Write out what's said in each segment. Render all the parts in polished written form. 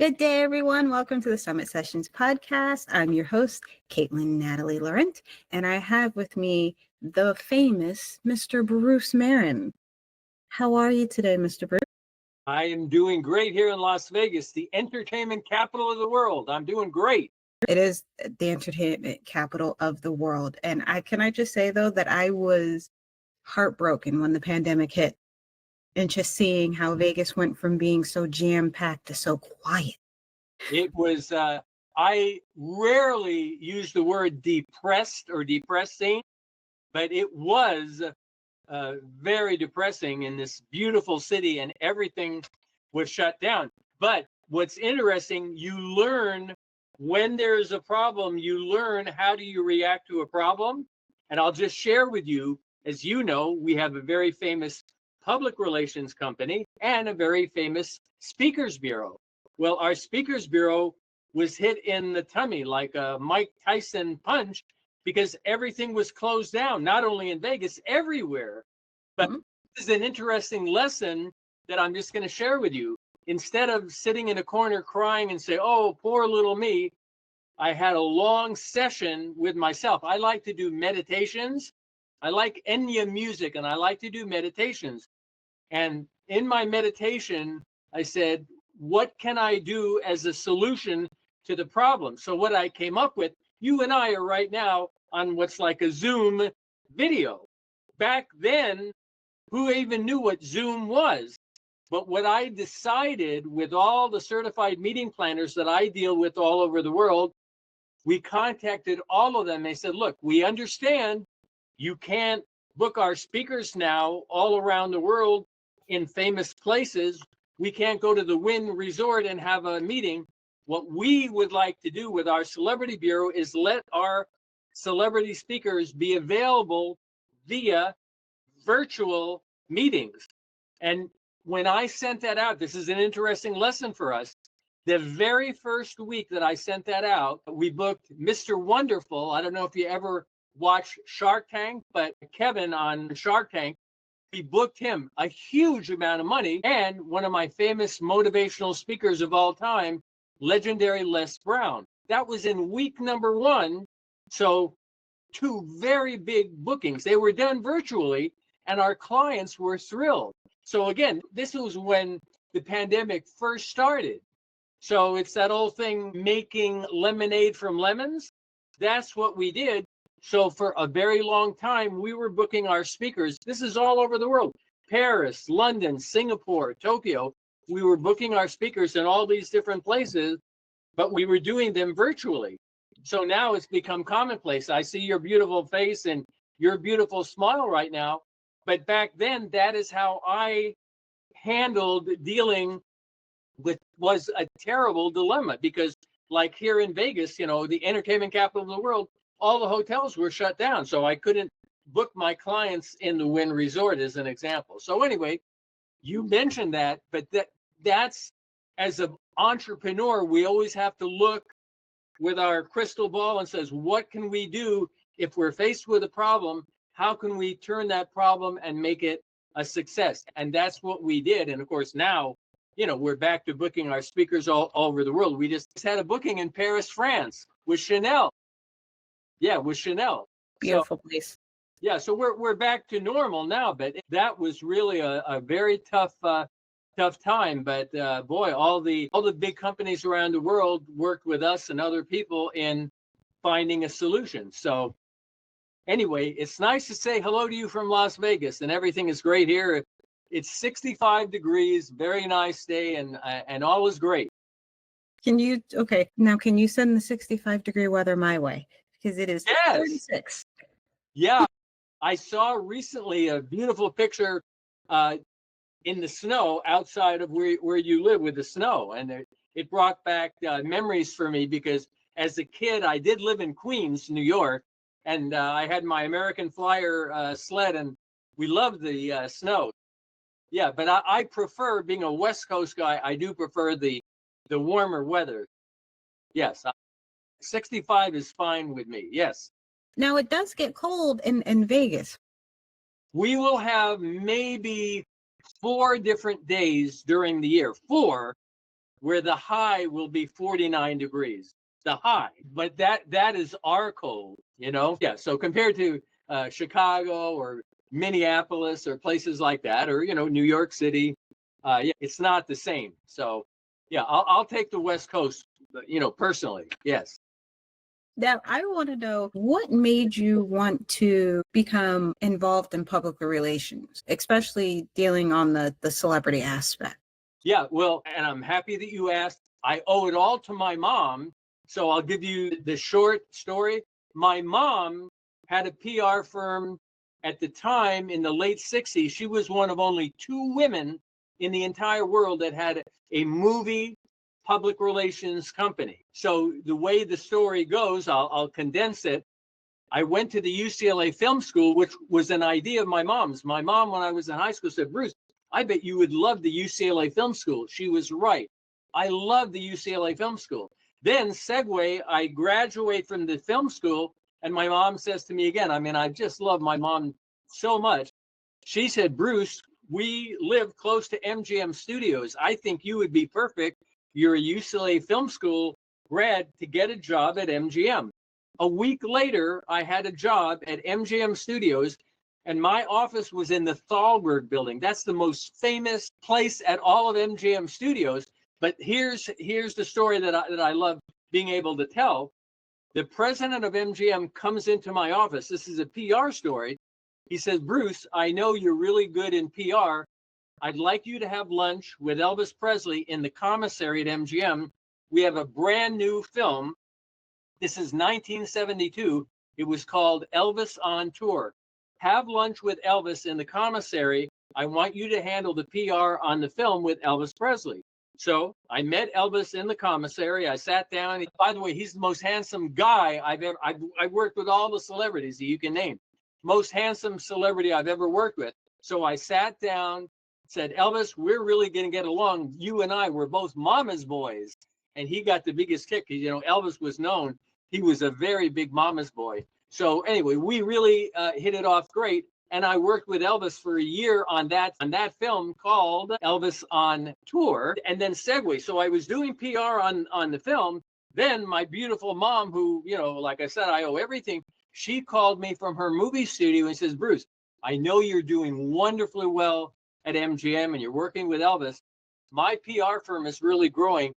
Good day, everyone. Welcome to the Summit Sessions podcast. I'm your host, Caitlin Natalie Laurent, and I have with me the famous Mr. Bruce Merrin. How are you today, Mr. Bruce? I am doing great here in Las Vegas, the entertainment capital of the world. I'm doing great. It is the entertainment capital of the world. And can I just say, though, that I was heartbroken when the pandemic hit and just seeing how Vegas went from being so jam-packed to so quiet. It was, I rarely use the word depressed or depressing, but it was very depressing in this beautiful city, and everything was shut down. But what's interesting, you learn when there's a problem, you learn how do you react to a problem. And I'll just share with you, as you know, we have a very famous public relations company and a very famous speakers bureau. Well, our speakers bureau was hit in the tummy like a Mike Tyson punch because everything was closed down, not only in Vegas, everywhere. But this is an interesting lesson that I'm just going to share with you. Instead of sitting in a corner crying and say, oh, poor little me, I had a long session with myself. I like to do meditations. I like Enya music, and I like to do meditations. And in my meditation, I said, what can I do as a solution to the problem? So what I came up with, you and I are right now on what's like a Zoom video. Back then, who even knew what Zoom was? But what I decided with all the certified meeting planners that I deal with all over the world, we contacted all of them. They said, look, we understand you can't book our speakers now all around the world in famous places. We can't go to the Wynn Resort and have a meeting. What we would like to do with our celebrity bureau is let our celebrity speakers be available via virtual meetings. And when I sent that out, this is an interesting lesson for us. The very first week that I sent that out, we booked Mr. Wonderful. I don't know if you ever watched Shark Tank, but Kevin on Shark Tank, we booked him a huge amount of money. And one of my famous motivational speakers of all time, legendary Les Brown. That was in week number 1. So 2 very big bookings. They were done virtually, and our clients were thrilled. So again, this was when the pandemic first started. So it's that old thing, making lemonade from lemons. That's what we did. So for a very long time, we were booking our speakers. This is all over the world. Paris, London, Singapore, Tokyo. We were booking our speakers in all these different places, but we were doing them virtually. So now it's become commonplace. I see your beautiful face and your beautiful smile right now. But back then, that is how I handled dealing with was a terrible dilemma, because like here in Vegas, you know, the entertainment capital of the world, all the hotels were shut down. So I couldn't book my clients in the Wynn Resort as an example. So anyway, you mentioned that, but that's as an entrepreneur, we always have to look with our crystal ball and says, what can we do if we're faced with a problem? How can we turn that problem and make it a success? And that's what we did. And of course, now, you know, we're back to booking our speakers all over the world. We just had a booking in Paris, France with Chanel. Yeah, with Chanel. Beautiful place. Yeah, so we're back to normal now, but that was really a very tough time. But boy, all the big companies around the world worked with us and other people in finding a solution. So anyway, it's nice to say hello to you from Las Vegas, and everything is great here. It's 65 degrees, very nice day, and all is great. Can you send the 65-degree weather my way? Because it is 36. Yeah, I saw recently a beautiful picture in the snow outside of where you live with the snow. And it brought back memories for me, because as a kid, I did live in Queens, New York, and I had my American Flyer sled, and we loved the snow. Yeah, but I prefer, being a West Coast guy, I do prefer the warmer weather. Yes, 65 is fine with me, yes. Now, it does get cold in Vegas. We will have maybe 4 different days during the year, 4, where the high will be 49 degrees, the high. But that is our cold, you know? Yeah, so compared to Chicago or Minneapolis or places like that, or, you know, New York City, yeah, it's not the same. So, yeah, I'll take the West Coast, you know, personally, yes. Now, I want to know what made you want to become involved in public relations, especially dealing on the celebrity aspect. Yeah, well, and I'm happy that you asked. I owe it all to my mom. So I'll give you the short story. My mom had a PR firm at the time in the late 60s. She was one of only two women in the entire world that had a movie public relations company. So the way the story goes, I'll condense it. I went to the UCLA Film School, which was an idea of my mom's. My mom, when I was in high school, said, Bruce, I bet you would love the UCLA Film School. She was right. I love the UCLA Film School. Then, segue, I graduate from the film school, and my mom says to me again, I mean, I just love my mom so much. She said, Bruce, we live close to MGM Studios. I think you would be perfect. You're a UCLA Film School grad to get a job at MGM. A week later, I had a job at MGM Studios, and my office was in the Thalberg building. That's the most famous place at all of MGM Studios. But here's the story that I love being able to tell. The president of MGM comes into my office. This is a PR story. He says, Bruce, I know you're really good in PR. I'd like you to have lunch with Elvis Presley in the commissary at MGM. We have a brand new film. This is 1972. It was called Elvis on Tour. Have lunch with Elvis in the commissary. I want you to handle the PR on the film with Elvis Presley. So I met Elvis in the commissary. I sat down. By the way, he's the most handsome guy I've worked with all the celebrities that you can name. Most handsome celebrity I've ever worked with. So I sat down, said, Elvis, we're really going to get along. You and I were both mama's boys. And he got the biggest kick. You know, Elvis was known. He was a very big mama's boy. So anyway, we really hit it off great. And I worked with Elvis for a year on that film called Elvis on Tour, and then segue. So I was doing PR on the film. Then my beautiful mom, who, you know, like I said, I owe everything. She called me from her movie studio and says, Bruce, I know you're doing wonderfully well at MGM and you're working with Elvis. My PR firm is really growing.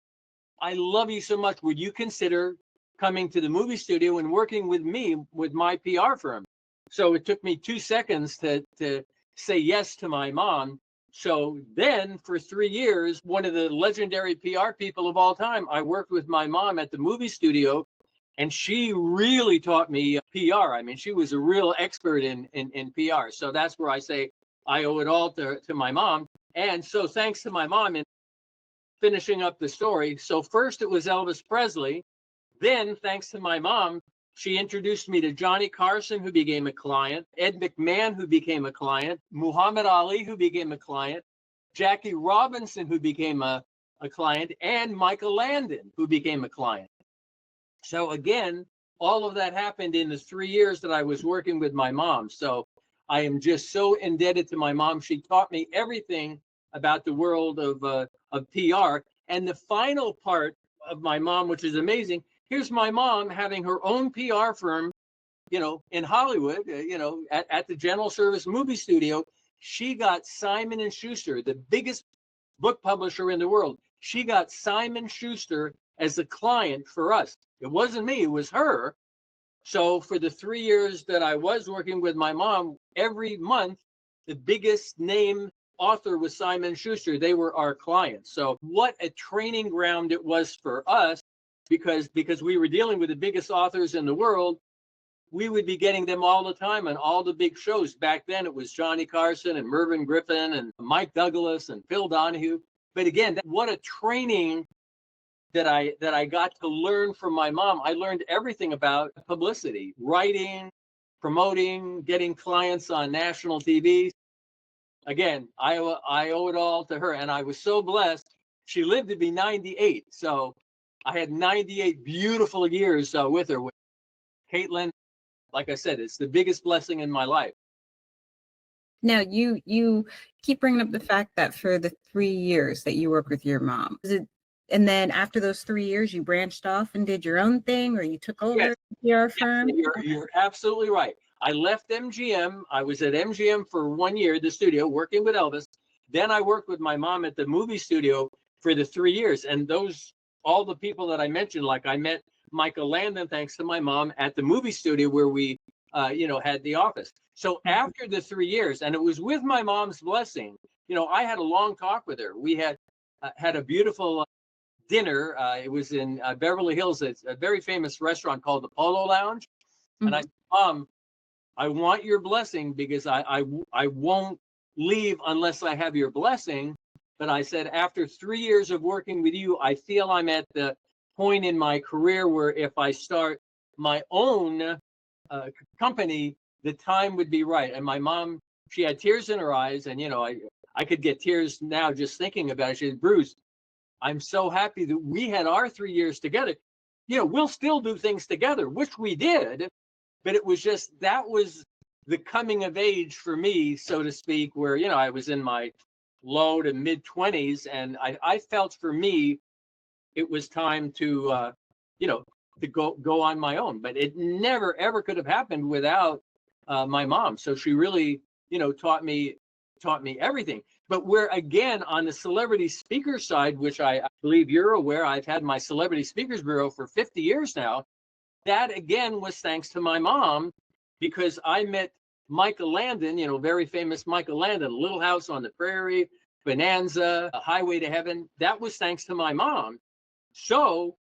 I love you so much. Would you consider coming to the movie studio and working with me with my PR firm? So it took me 2 seconds to say yes to my mom. So then for 3 years, one of the legendary PR people of all time, I worked with my mom at the movie studio, and she really taught me PR. I mean, she was a real expert in PR. So that's where I say I owe it all to my mom. And so thanks to my mom, and finishing up the story. So first it was Elvis Presley. Then, thanks to my mom, she introduced me to Johnny Carson, who became a client, Ed McMahon, who became a client, Muhammad Ali, who became a client, Jackie Robinson, who became a client, and Michael Landon, who became a client. So again, all of that happened in the 3 years that I was working with my mom. So I am just so indebted to my mom. She taught me everything about the world of PR. And the final part of my mom, which is amazing, here's my mom having her own PR firm, you know, in Hollywood, you know, at the General Service Movie Studio. She got Simon & Schuster, the biggest book publisher in the world. She got Simon Schuster as a client for us. It wasn't me, it was her. So for the 3 years that I was working with my mom, every month, the biggest name author was Simon Schuster. They were our clients. So what a training ground it was for us, because we were dealing with the biggest authors in the world. We would be getting them all the time on all the big shows. Back then, it was Johnny Carson and Mervyn Griffin and Mike Douglas and Phil Donahue. But again, what a training that I got to learn from my mom. I learned everything about publicity, writing, promoting, getting clients on national TV. Again, I owe it all to her, and I was so blessed. She lived to be 98, so I had 98 beautiful years with her. With Caitlin, like I said, it's the biggest blessing in my life. Now, you keep bringing up the fact that for the 3 years that you worked with your mom, was it And then after those 3 years, you branched off and did your own thing, or you took over Yes, a PR yes, firm? you're absolutely right. I left MGM. I was at MGM for 1 year, the studio, working with Elvis. Then I worked with my mom at the movie studio for the 3 years. And all the people that I mentioned, like I met Michael Landon, thanks to my mom, at the movie studio where we, had the office. So after the 3 years, and it was with my mom's blessing, I had a long talk with her. We had a beautiful dinner. It was in Beverly Hills. It's a very famous restaurant called the Polo Lounge. And I Mhm. said, Mom, I want your blessing because I won't leave unless I have your blessing. But I said, after 3 years of working with you, I feel I'm at the point in my career where if I start my own company, the time would be right. And my mom, she had tears in her eyes. And, I could get tears now just thinking about it. She said, Bruce, I'm so happy that we had our 3 years together. We'll still do things together, which we did, but it was just that was the coming of age for me, so to speak, where I was in my low to mid 20s, and I felt for me it was time to you know to go on my own. But it never ever could have happened without my mom. So she really taught me everything. But we're again on the celebrity speaker side, which I believe you're aware. I've had my Celebrity Speakers Bureau for 50 years now. That again was thanks to my mom, because I met Michael Landon, very famous Michael Landon, Little House on the Prairie, Bonanza, A Highway to Heaven. That was thanks to my mom. So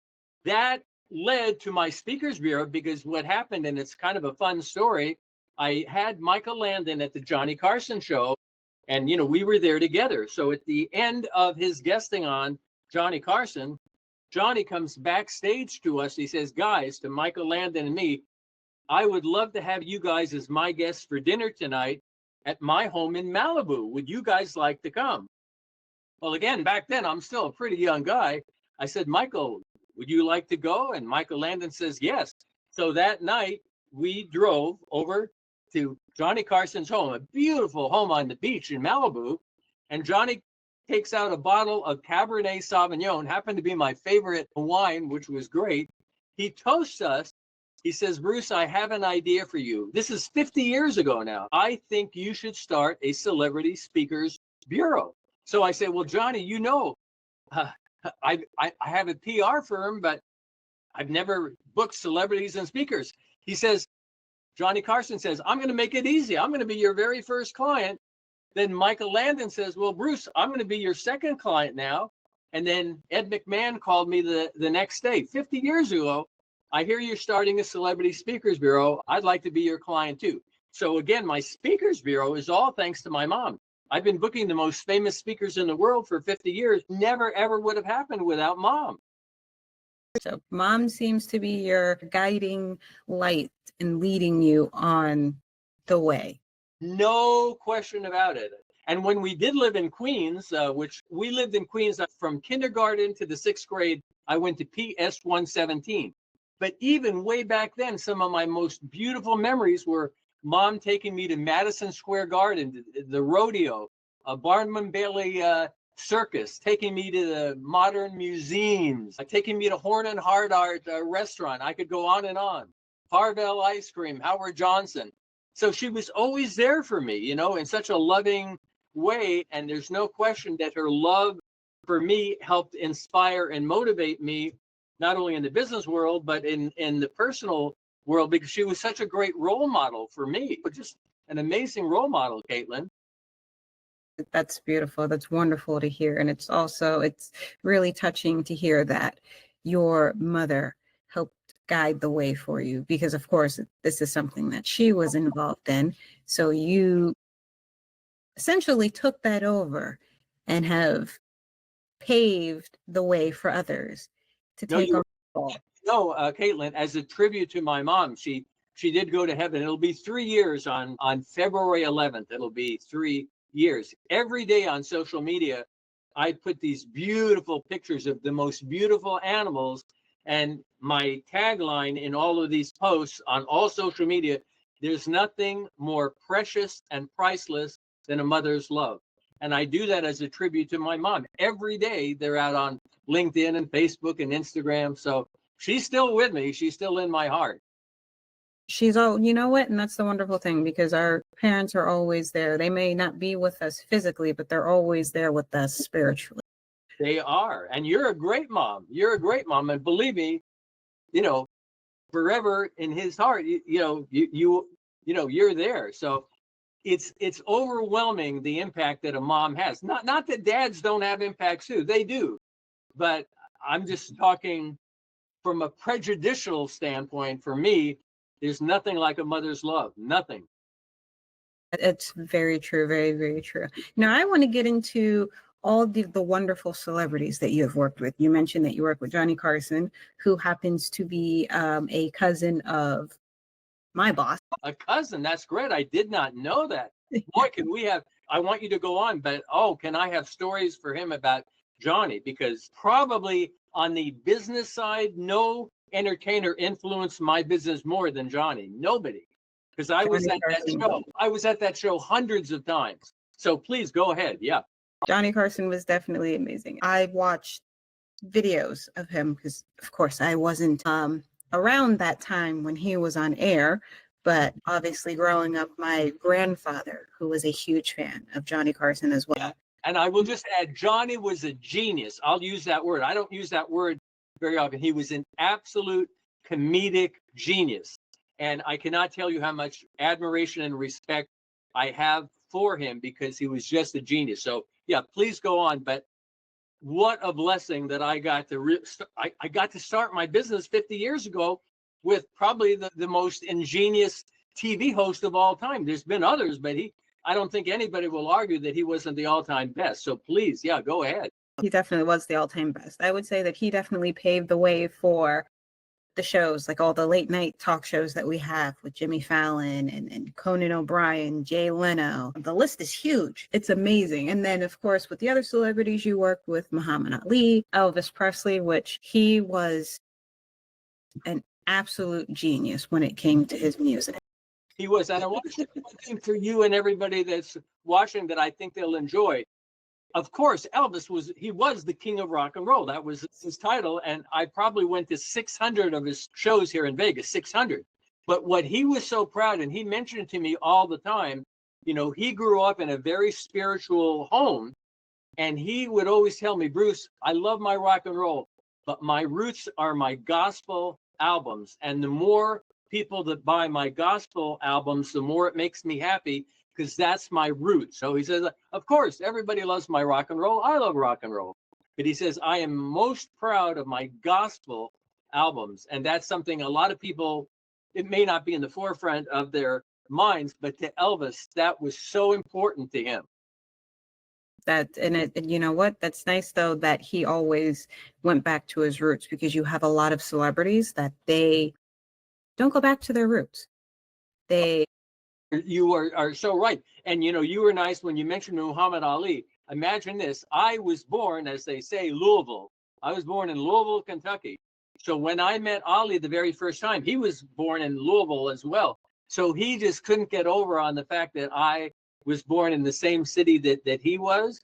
that led to my Speakers Bureau, because what happened, and it's kind of a fun story, I had Michael Landon at the Johnny Carson show, and we were there together. So at the end of his guesting on Johnny Carson, Johnny comes backstage to us. He says, guys, to Michael Landon and me, I would love to have you guys as my guests for dinner tonight at my home in Malibu. Would you guys like to come? Well, again, back then, I'm still a pretty young guy. I said, Michael, would you like to go? And Michael Landon says, yes. So that night, we drove over to Johnny Carson's home, a beautiful home on the beach in Malibu. And Johnny takes out a bottle of Cabernet Sauvignon, happened to be my favorite wine, which was great. He toasts us. He says, Bruce, I have an idea for you. This is 50 years ago now. I think you should start a Celebrity Speakers Bureau. So I say, well, Johnny, uh, I have a PR firm, but I've never booked celebrities and speakers. He says, Johnny Carson says, I'm going to make it easy. I'm going to be your very first client. Then Michael Landon says, well, Bruce, I'm going to be your second client now. And then Ed McMahon called me the next day, 50 years ago. I hear you're starting a Celebrity Speakers Bureau. I'd like to be your client too. So again, my Speakers Bureau is all thanks to my mom. I've been booking the most famous speakers in the world for 50 years. Never, ever would have happened without mom. So mom seems to be your guiding light and leading you on the way. No question about it. And when we did live in Queens, which we lived in Queens from kindergarten to the 6th grade, I went to PS 117. But even way back then, some of my most beautiful memories were mom taking me to Madison Square Garden, the rodeo, Barnum Bailey Circus, taking me to the modern museums, taking me to Horn and Hardart restaurant. I could go on and on. Harvell Ice Cream, Howard Johnson. So she was always there for me, in such a loving way. And there's no question that her love for me helped inspire and motivate me, not only in the business world, but in the personal world, because she was such a great role model for me. Just an amazing role model, Caitlin. That's beautiful. That's wonderful to hear. And it's really touching to hear that your mother helped guide the way for you, because of course, this is something that she was involved in. So you essentially took that over and have paved the way for others to No, take you on. No, Caitlin, as a tribute to my mom, she did go to heaven. It'll be 3 years on February 11th. It'll be 3 years. Every day on social media, I put these beautiful pictures of the most beautiful animals. And my tagline in all of these posts on all social media, there's nothing more precious and priceless than a mother's love. And I do that as a tribute to my mom. Every day they're out on LinkedIn and Facebook and Instagram. So she's still with me. She's still in my heart. She's all, you know what? And that's the wonderful thing, because our parents are always there. They may not be with us physically, but they're always there with us spiritually. They are. And you're a great mom. You're a great mom. And believe me, forever in his heart, you're there. So it's overwhelming, the impact that a mom has. Not that dads don't have impacts too. They do. But I'm just talking from a prejudicial standpoint. For me, there's nothing like a mother's love. Nothing. It's very true. Very, very true. Now, I want to get into all the wonderful celebrities that you have worked with. You mentioned that you work with Johnny Carson, who happens to be a cousin of my boss. A cousin? That's great. I did not know that. Boy, I want you to go on, but can I have stories for him about Johnny? Because probably on the business side, no entertainer influenced my business more than Johnny. Nobody. Because I was at that show. I was at that show hundreds of times. So please go ahead. Yeah. Johnny Carson was definitely amazing. I watched videos of him because, of course, I wasn't around that time when he was on air. But obviously, growing up, my grandfather, who was a huge fan of Johnny Carson as well. Yeah. And I will just add, Johnny was a genius. I'll use that word. I don't use that word very often. He was an absolute comedic genius. And I cannot tell you how much admiration and respect I have for him, because he was just a genius. So, yeah, please go on. But what a blessing that I got to I got to start my business 50 years ago with probably the most ingenious TV host of all time. There's been others, but I don't think anybody will argue that he wasn't the all-time best. So please, yeah, go ahead. He definitely was the all-time best. I would say that he definitely paved the way for the shows, like all the late night talk shows that we have with Jimmy Fallon and Conan O'Brien, Jay Leno. The list is huge. It's amazing. And then, of course, with the other celebrities you worked with, Muhammad Ali, Elvis Presley, which he was an absolute genius when it came to his music. He was. And I want to say one thing for you and everybody that's watching that I think they'll enjoy. Of course, Elvis was the king of rock and roll. That was his title. And I probably went to 600 of his shows here in Vegas, 600. But what he was so proud, and he mentioned to me all the time, he grew up in a very spiritual home. And he would always tell me, Bruce, I love my rock and roll, but my roots are my gospel albums. And the more people that buy my gospel albums, the more it makes me happy, because that's my root. So he says, of course, everybody loves my rock and roll. I love rock and roll. But he says, I am most proud of my gospel albums. And that's something a lot of people, it may not be in the forefront of their minds, but to Elvis, that was so important to him. You know what? That's nice, though, that he always went back to his roots, because you have a lot of celebrities that they don't go back to their roots. You are so right. And, you were nice when you mentioned Muhammad Ali. Imagine this. I was born, as they say, Louisville. I was born in Louisville, Kentucky. So when I met Ali the very first time, he was born in Louisville as well. So he just couldn't get over on the fact that I was born in the same city that he was.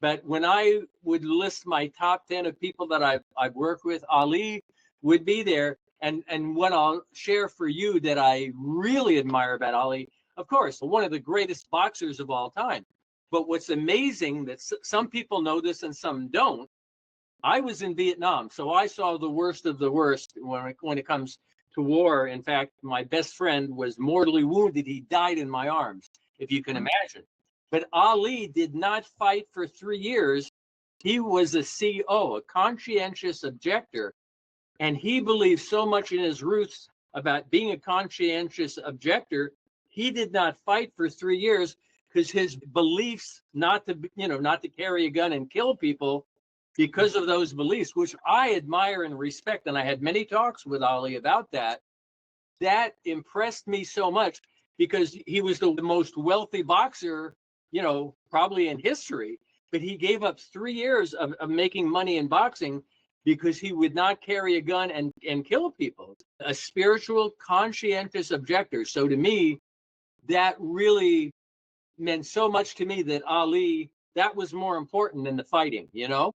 But when I would list my top 10 of people that I've worked with, Ali would be there. And what I'll share for you that I really admire about Ali, of course, one of the greatest boxers of all time. But what's amazing, that some people know this and some don't, I was in Vietnam, so I saw the worst of the worst when it comes to war. In fact, my best friend was mortally wounded. He died in my arms, if you can imagine. But Ali did not fight for 3 years. He was a CO, a conscientious objector. And he believed so much in his roots about being a conscientious objector. He did not fight for 3 years because his beliefs not to carry a gun and kill people, because of those beliefs, which I admire and respect. And I had many talks with Ali about that. That impressed me so much, because he was the most wealthy boxer, probably in history. But he gave up 3 years of making money in boxing because he would not carry a gun and kill people. A spiritual, conscientious objector. So to me, that really meant so much to me, that Ali that was more important than the fighting, you know?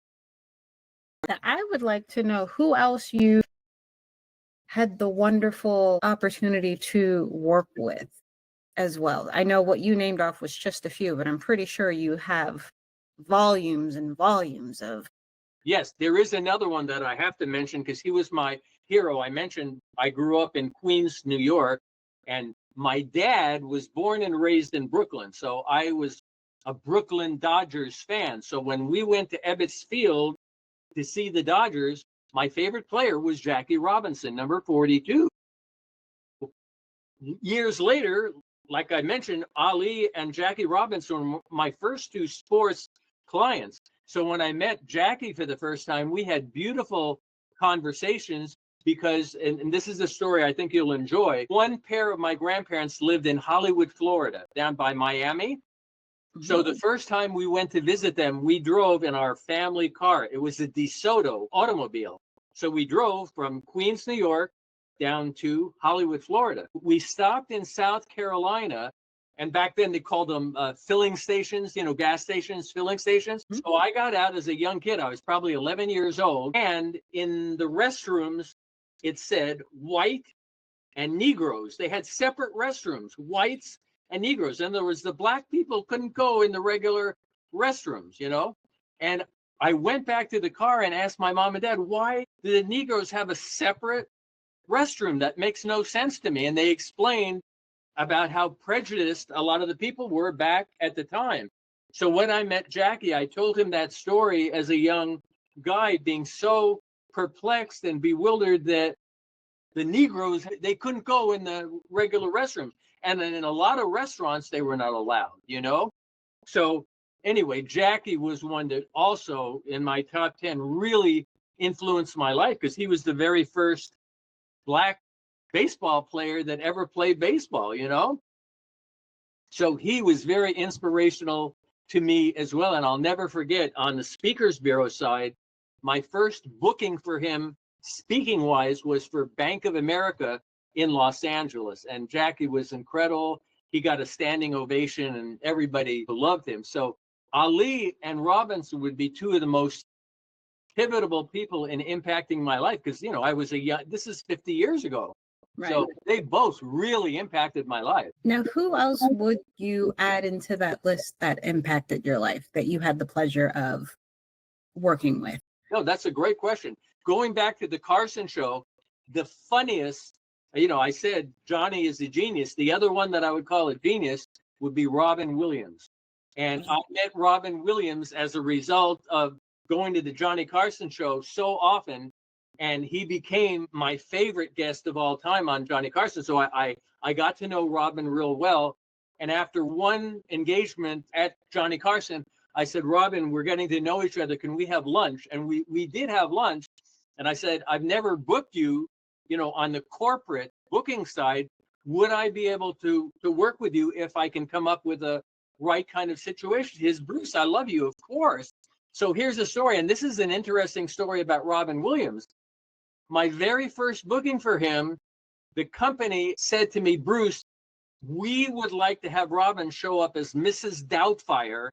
I would like to know who else you had the wonderful opportunity to work with as well. I know what you named off was just a few, but I'm pretty sure you have volumes and volumes of. Yes, there is another one that I have to mention because he was my hero. I mentioned I grew up in Queens, New York, and my dad was born and raised in Brooklyn. So I was a Brooklyn Dodgers fan. So when we went to Ebbets Field to see the Dodgers, my favorite player was Jackie Robinson, number 42. Years later, like I mentioned, Ali and Jackie Robinson were my first two sports clients. So when I met Jackie for the first time, we had beautiful conversations because, and this is a story I think you'll enjoy. One pair of my grandparents lived in Hollywood, Florida, down by Miami. So the first time we went to visit them, we drove in our family car. It was a DeSoto automobile. So we drove from Queens, New York, down to Hollywood, Florida. We stopped in South Carolina, and back then they called them filling stations, you know, gas stations, filling stations. So I got out as a young kid. I was probably 11 years old. And in the restrooms, it said white and Negroes. They had separate restrooms, whites and Negroes. In other words, the black people couldn't go in the regular restrooms, you know? And I went back to the car and asked my mom and dad, why do the Negroes have a separate restroom? That makes no sense to me. And they explained about how prejudiced a lot of the people were back at the time. So when I met Jackie, I told him that story as a young guy, being so perplexed and bewildered that the Negroes, they couldn't go in the regular restrooms. And then in a lot of restaurants, they were not allowed, you know? So anyway, Jackie was one that also in my top 10 really influenced my life because he was the very first black baseball player that ever played baseball, you know? So he was very inspirational to me as well. And I'll never forget, on the Speakers Bureau side, my first booking for him, speaking wise, was for Bank of America in Los Angeles. And Jackie was incredible. He got a standing ovation and everybody loved him. So Ali and Robinson would be two of the most pivotal people in impacting my life because, you know, I was a young, this is 50 years ago. Right. So they both really impacted my life. Now, who else would you add into that list that impacted your life that you had the pleasure of working with? No, that's a great question. Going back to the Carson show, the funniest, you know, I said Johnny is a genius. The other one that I would call a genius would be Robin Williams. And I met Robin Williams as a result of going to the Johnny Carson show so often. And he became my favorite guest of all time on Johnny Carson. So I got to know Robin real well. And after one engagement at Johnny Carson, I said, Robin, we're getting to know each other. Can we have lunch? And we did have lunch. And I said, I've never booked you, you know, on the corporate booking side. Would I be able to work with you if I can come up with a right kind of situation? He says, Bruce, I love you, of course. So here's a story. And this is an interesting story about Robin Williams. My very first booking for him, the company said to me, Bruce, we would like to have Robin show up as Mrs. Doubtfire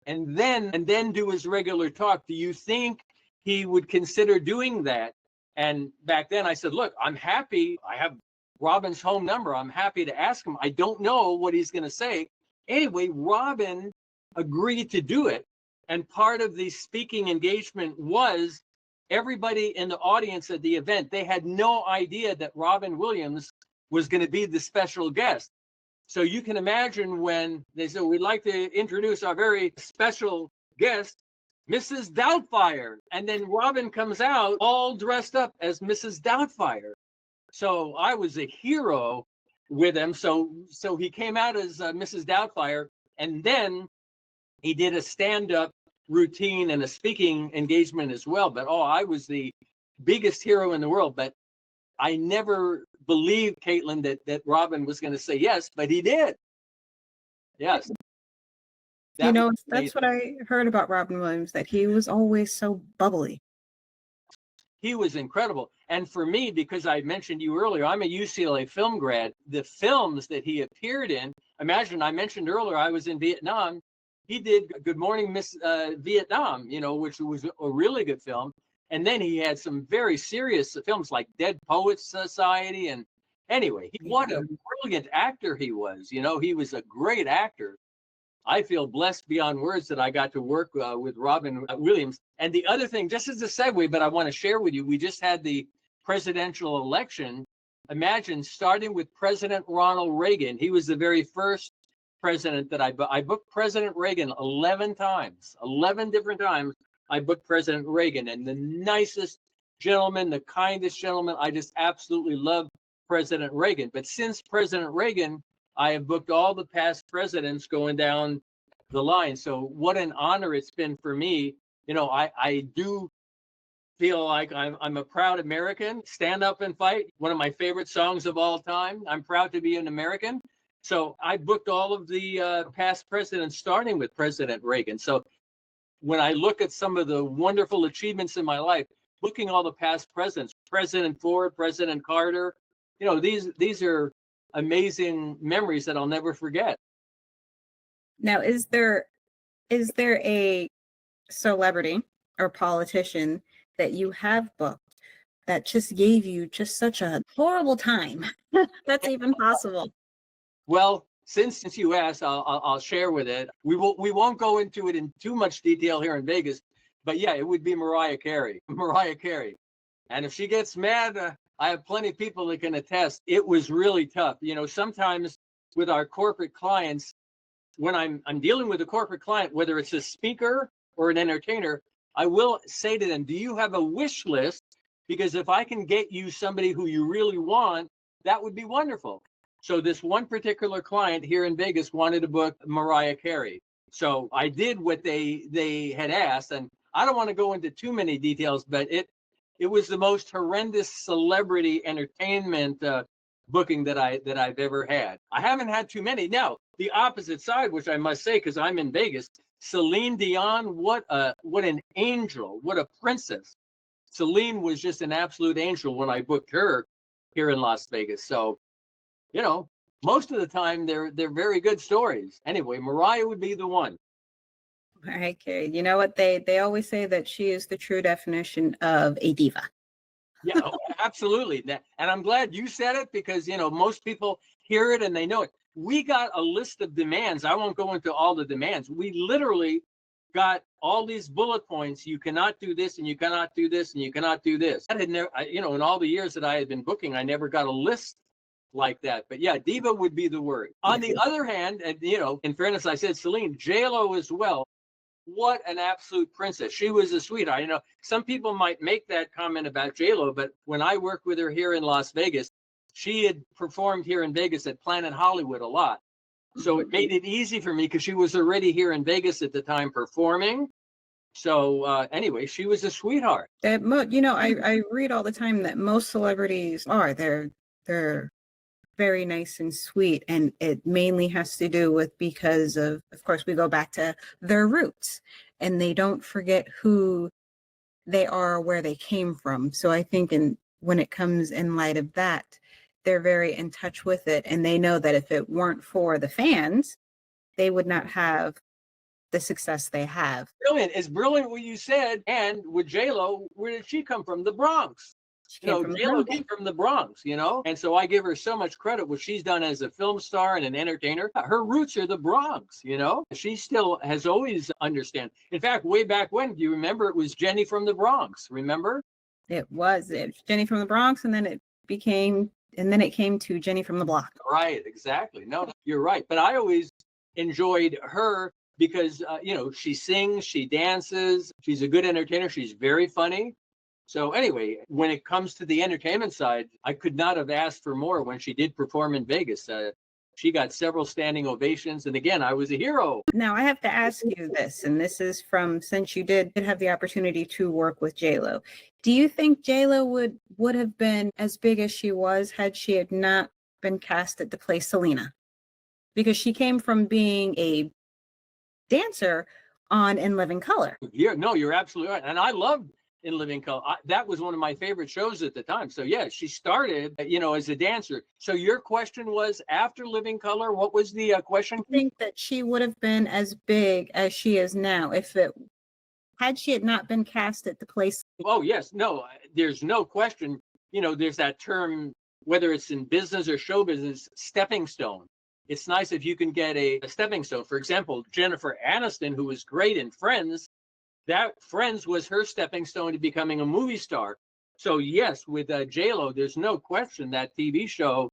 and then do his regular talk. Do you think he would consider doing that? And back then I said, look, I'm happy. I have Robin's home number. I'm happy to ask him. I don't know what he's going to say. Anyway, Robin agreed to do it. And part of the speaking engagement was everybody in the audience at the event, they had no idea that Robin Williams was going to be the special guest. So you can imagine when they said, we'd like to introduce our very special guest, Mrs. Doubtfire. And then Robin comes out all dressed up as Mrs. Doubtfire. So I was a hero with him. So he came out as Mrs. Doubtfire. And then he did a stand-up routine and a speaking engagement as well. But I was the biggest hero in the world. But I never believed, Caitlin, that Robin was going to say yes, but he did. Yes. You know, that's what I heard about Robin Williams, that he was always so bubbly. He was incredible. And for me, because I mentioned you earlier, I'm a UCLA film grad. The films that he appeared in, imagine I mentioned earlier I was in Vietnam. He did Good Morning Miss Vietnam, which was a really good film. And then he had some very serious films like Dead Poets Society. And anyway, what a brilliant actor he was. He was a great actor. I feel blessed beyond words that I got to work with Robin Williams. And the other thing, just as a segue, but I want to share with you, we just had the presidential election. Imagine starting with President Ronald Reagan. He was the very first president that I booked President Reagan 11 times, 11 different times. I booked President Reagan, and the nicest gentleman, the kindest gentleman. I just absolutely love President Reagan. But since President Reagan, I have booked all the past presidents going down the line. So what an honor it's been for me. I do feel like I'm a proud American. Stand Up and Fight, one of my favorite songs of all time. I'm proud to be an American. So I booked all of the past presidents, starting with President Reagan. So when I look at some of the wonderful achievements in my life, booking all the past presidents, President Ford, President Carter, these are amazing memories that I'll never forget. Now, is there a celebrity or politician that you have booked that just gave you just such a horrible time? That's even possible. Well, since you asked, I'll share with it. We won't go into it in too much detail here in Vegas, but yeah, it would be Mariah Carey. Mariah Carey, and if she gets mad, I have plenty of people that can attest. It was really tough. Sometimes with our corporate clients, when I'm dealing with a corporate client, whether it's a speaker or an entertainer, I will say to them, "Do you have a wish list? Because if I can get you somebody who you really want, that would be wonderful." So this one particular client here in Vegas wanted to book Mariah Carey. So I did what they had asked, and I don't want to go into too many details, but it was the most horrendous celebrity entertainment booking that I've ever had. I haven't had too many. Now, the opposite side, which I must say, because I'm in Vegas, Celine Dion, what an angel, what a princess. Celine was just an absolute angel when I booked her here in Las Vegas. So, most of the time they're very good stories. Anyway, Mariah would be the one. Mariah Carey. You know what? They always say that she is the true definition of a diva. Yeah, absolutely. And I'm glad you said it because, most people hear it and they know it. We got a list of demands. I won't go into all the demands. We literally got all these bullet points. You cannot do this and you cannot do this and you cannot do this. I had never, in all the years that I had been booking, I never got a list like that. But yeah, diva would be the word. On the other hand, and in fairness, I said Celine, J-Lo as well. What an absolute princess. She was a sweetheart. Some people might make that comment about J-Lo, but when I worked with her here in Las Vegas, she had performed here in Vegas at Planet Hollywood a lot. So it made it easy for me because she was already here in Vegas at the time performing. So anyway, she was a sweetheart. I read all the time that most celebrities are. They're very nice and sweet, and it mainly has to do with because of course, we go back to their roots, and they don't forget who they are, where they came from. So I think when it comes in light of that, they're very in touch with it, and they know that if it weren't for the fans, they would not have the success they have. Brilliant. It's brilliant what you said. And with J-Lo, where did she come from? The Bronx. J-Lo came from the Bronx, and so I give her so much credit what she's done as a film star and an entertainer. Her roots are the Bronx, She still has always understand. In fact, way back when, do you remember, it was Jenny from the Bronx, remember? It was Jenny from the Bronx, and then it came to Jenny from the Block. Right, exactly. No, you're right. But I always enjoyed her because, she sings, she dances, she's a good entertainer, she's very funny. So anyway, when it comes to the entertainment side, I could not have asked for more when she did perform in Vegas. She got several standing ovations. And again, I was a hero. Now, I have to ask you this, and this is since you did have the opportunity to work with J-Lo. Do you think J-Lo would have been as big as she was had she had not been casted to play Selena? Because she came from being a dancer on In Living Color. Yeah, no, you're absolutely right. And I loved in Living Color. That was one of my favorite shows at the time. So yeah, she started, as a dancer. So your question was after Living Color, what was the question? I think that she would have been as big as she is now had she had not been cast at the place. Oh yes, no, there's no question. There's that term, whether it's in business or show business, stepping stone. It's nice if you can get a stepping stone. For example, Jennifer Aniston, who was great in Friends, that Friends was her stepping stone to becoming a movie star. So yes, with J-Lo, there's no question that TV show,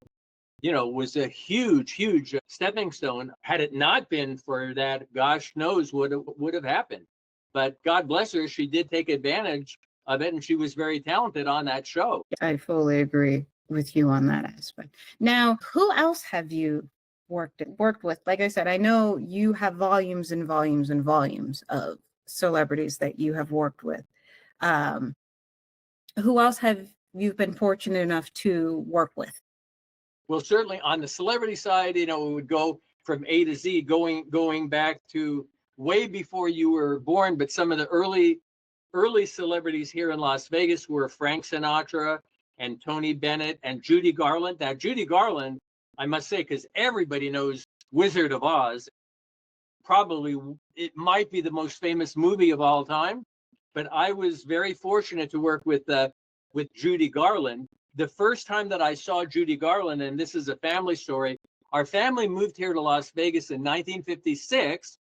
was a huge, huge stepping stone. Had it not been for that, gosh knows what would have happened. But God bless her, she did take advantage of it, and she was very talented on that show. I fully agree with you on that aspect. Now, who else have you worked with? Like I said, I know you have volumes and volumes and volumes of celebrities that you have worked with. Who else have you been fortunate enough to work with? Well, certainly on the celebrity side, it would go from A to Z, going back to way before you were born. But some of the early celebrities here in Las Vegas were Frank Sinatra and Tony Bennett and Judy Garland. Now, Judy Garland, I must say, because everybody knows Wizard of Oz, probably it might be the most famous movie of all time. But I was very fortunate to work with Judy Garland. The first time that I saw Judy Garland, and this is a family story, our family moved here to Las Vegas in 1956,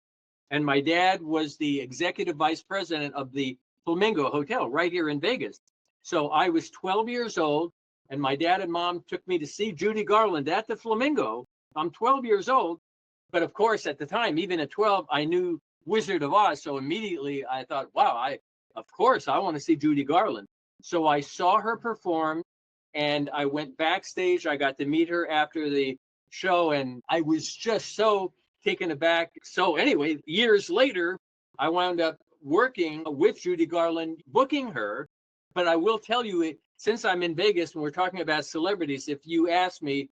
and my dad was the executive vice president of the Flamingo Hotel right here in Vegas. So I was 12 years old, and my dad and mom took me to see Judy Garland at the Flamingo. I'm 12 years old, but of course, at the time, even at 12, I knew Wizard of Oz. So immediately I thought, wow, of course, I want to see Judy Garland. So I saw her perform, and I went backstage. I got to meet her after the show, and I was just so taken aback. So anyway, years later, I wound up working with Judy Garland, booking her. But I will tell you, since I'm in Vegas and we're talking about celebrities, if you ask me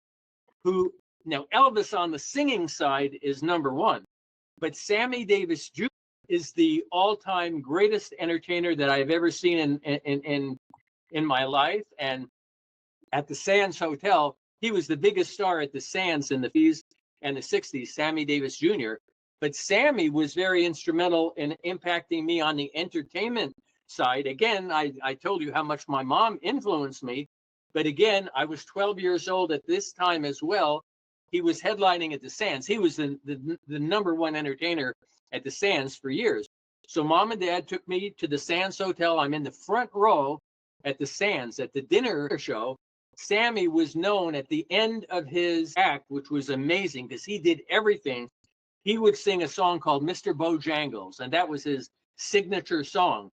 now Elvis on the singing side is number one, but Sammy Davis Jr. is the all-time greatest entertainer that I've ever seen in my life. And at the Sands Hotel, he was the biggest star at the Sands in the 50s and the 60s, Sammy Davis Jr. But Sammy was very instrumental in impacting me on the entertainment side. Again, I told you how much my mom influenced me. But again, I was 12 years old at this time as well. He was headlining at the Sands. He was the number one entertainer at the Sands for years. So mom and dad took me to the Sands Hotel. I'm in the front row at the Sands at the dinner show. Sammy was known at the end of his act, which was amazing because he did everything. He would sing a song called Mr. Bojangles, and that was his signature song.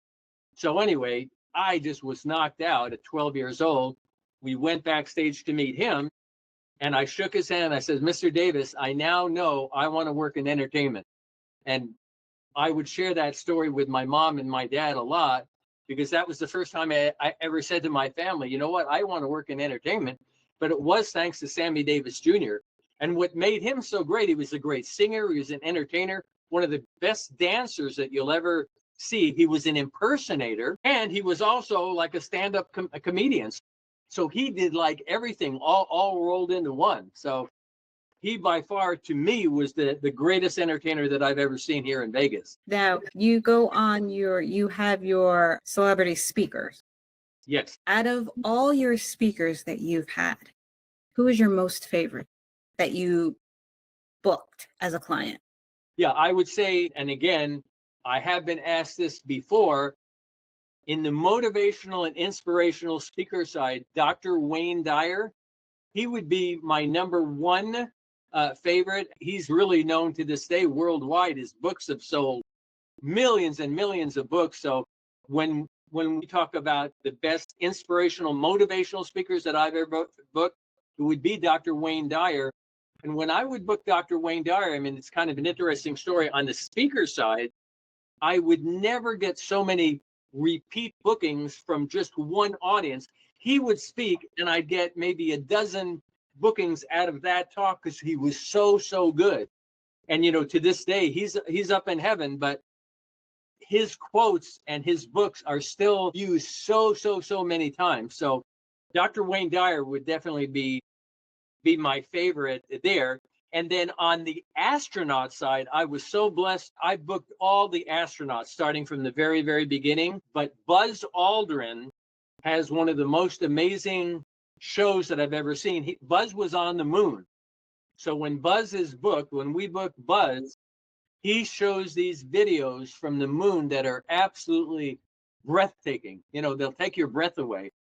So anyway, I just was knocked out at 12 years old. We went backstage to meet him, and I shook his hand. I said, Mr. Davis, I now know I want to work in entertainment. And I would share that story with my mom and my dad a lot, because that was the first time I ever said to my family, you know what, I want to work in entertainment. But it was thanks to Sammy Davis Jr. And what made him so great, he was a great singer, he was an entertainer, one of the best dancers that you'll ever see. He was an impersonator, and he was also like a stand-up comedian. So he did like everything all rolled into one. So he by far, to me, was the greatest entertainer that I've ever seen here in Vegas. Now, you go on you have your celebrity speakers. Yes. Out of all your speakers that you've had, who is your most favorite that you booked as a client? Yeah, I would say, and again, I have been asked this before, in the motivational and inspirational speaker side, Dr. Wayne Dyer, he would be my number one favorite. He's really known to this day worldwide. His books have sold millions and millions of books. So when we talk about the best inspirational, motivational speakers that I've ever booked, it would be Dr. Wayne Dyer. And when I would book Dr. Wayne Dyer, I mean, it's kind of an interesting story. On the speaker side, I would never get so many repeat bookings from just one audience. He would speak, and I'd get maybe a dozen bookings out of that talk because he was so good. And to this day, he's up in heaven, but his quotes and his books are still used so many times. So Dr. Wayne Dyer would definitely be my favorite there. And then on the astronaut side, I was so blessed. I booked all the astronauts starting from the very beginning. But Buzz Aldrin has one of the most amazing shows that I've ever seen. Buzz was on the moon. So when Buzz is booked, when we book Buzz, he shows these videos from the moon that are absolutely breathtaking. You know, they'll take your breath away.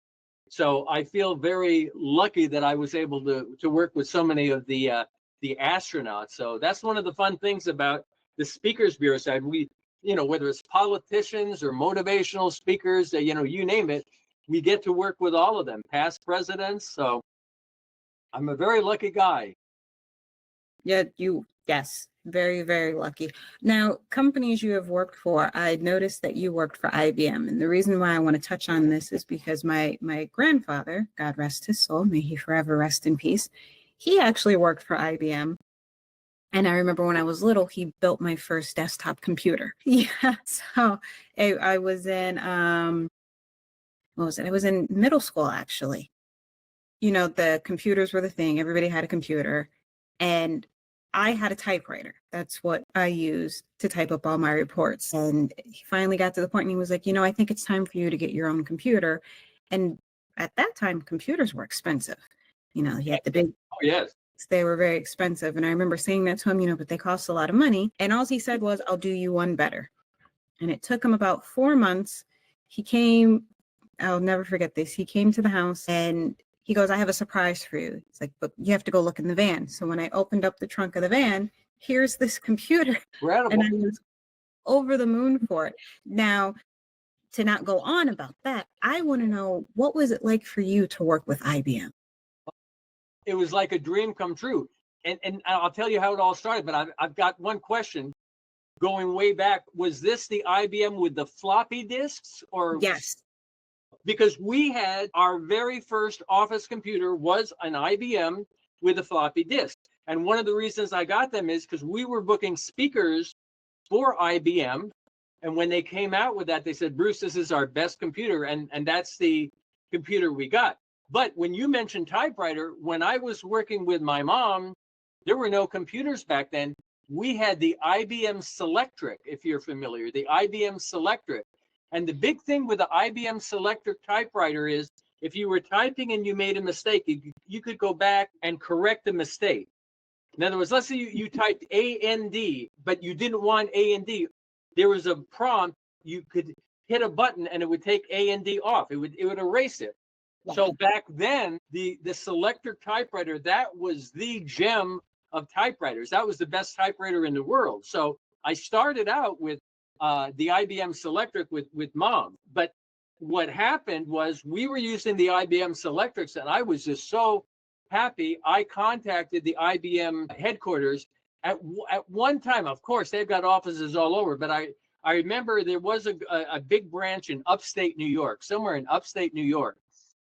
So I feel very lucky that I was able to work with so many of the astronauts. So that's one of the fun things about the Speakers Bureau side. We, you know, whether it's politicians or motivational speakers, you know, you name it, we get to work with all of them, past presidents. So I'm a very lucky guy. Yeah, yes, very lucky. Now, companies you have worked for, I noticed that you worked for IBM. And the reason why I want to touch on this is because my grandfather, God rest his soul, may he forever rest in peace, he actually worked for IBM. And I remember when I was little, he built my first desktop computer. Yeah. So I was in, what was it? I was in middle school, actually. You know, the computers were the thing. Everybody had a computer. And I had a typewriter. That's what I used to type up all my reports. And he finally got to the point and he was like, you know, I think it's time for you to get your own computer. And at that time, computers were expensive. You know, he had the big, oh, yes, they were very expensive. And I remember saying that to him, you know, but they cost a lot of money. And all he said was, I'll do you one better. And it took him about 4 months. He came, I'll never forget this. He came to the house and he goes, I have a surprise for you. It's like, but you have to go look in the van. So when I opened up the trunk of the van, here's this computer. incredible. And I was over the moon for it. Now, to not go on about that, I want to know, what was it like for you to work with IBM? It was like a dream come true. And I'll tell you how it all started, but I've got one question going way back. Was this the IBM with the floppy disks or? Yes. Because we had our very first office computer was an IBM with a floppy disk. And one of the reasons I got them is because we were booking speakers for IBM. And when they came out with that, they said, Bruce, this is our best computer. And that's the computer we got. But when you mentioned typewriter, when I was working with my mom, there were no computers back then. We had the IBM Selectric, if you're familiar, the IBM Selectric. And the big thing with the IBM Selectric typewriter is if you were typing and you made a mistake, you could go back and correct the mistake. In other words, let's say you typed AND, but you didn't want AND. There was a prompt, you could hit a button and it would take AND off. It would erase it. Wow. So back then, the Selectric typewriter, that was the gem of typewriters. That was the best typewriter in the world. So I started out with the IBM Selectric with mom. But what happened was we were using the IBM Selectrics and I was just so happy. I contacted the IBM headquarters at one time. Of course, they've got offices all over, but I remember there was a big branch in upstate New York, somewhere in upstate New York.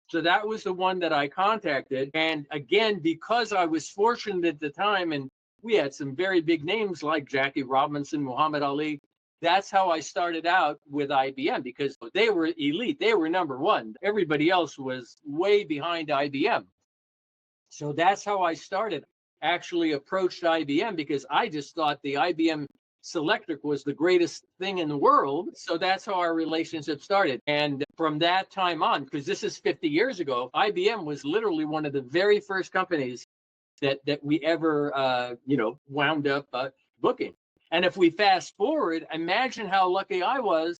So that was the one that I contacted. And again, because I was fortunate at the time, and we had some very big names like Jackie Robinson, Muhammad Ali. That's how I started out with IBM because they were elite. They were number one. Everybody else was way behind IBM. So that's how I started. Actually approached IBM because I just thought the IBM Selectric was the greatest thing in the world. So that's how our relationship started. And from that time on, because this is 50 years ago, IBM was literally one of the very first companies that we ever, wound up booking. And if we fast forward, imagine how lucky I was.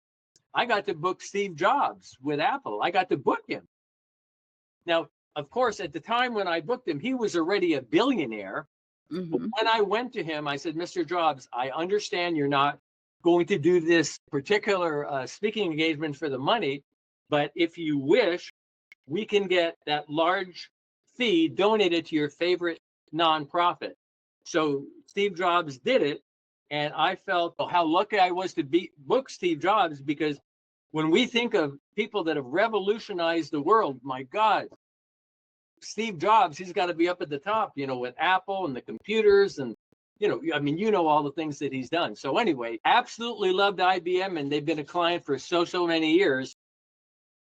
I got to book Steve Jobs with Apple. I got to book him. Now, of course, at the time when I booked him, he was already a billionaire. Mm-hmm. But when I went to him, I said, Mr. Jobs, I understand you're not going to do this particular speaking engagement for the money, but if you wish, we can get that large fee donated to your favorite nonprofit. So Steve Jobs did it. And I felt how lucky I was to book Steve Jobs, because when we think of people that have revolutionized the world, my God, Steve Jobs, he's got to be up at the top, with Apple and the computers and, I mean, all the things that he's done. So anyway, absolutely loved IBM, and they've been a client for so many years.